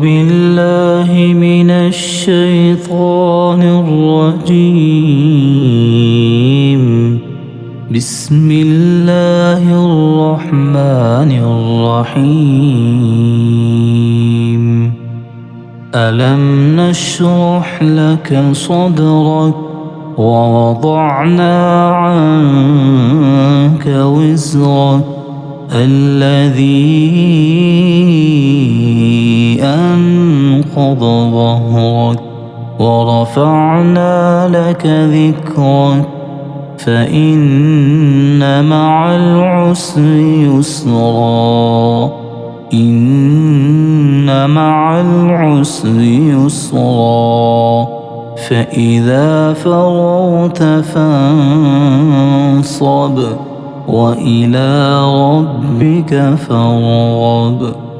بالله من الشيطان الرجيم. بسم الله الرحمن الرحيم. ألم نشرح لك صدرك ووضعنا عنك وزرك الذي أنقض ظهرك ورفعنا لك ذكرك فإن مع العسر يسرا إن مع العسر يسرا فإذا فرغت فانصب وإلى ربك فارغب.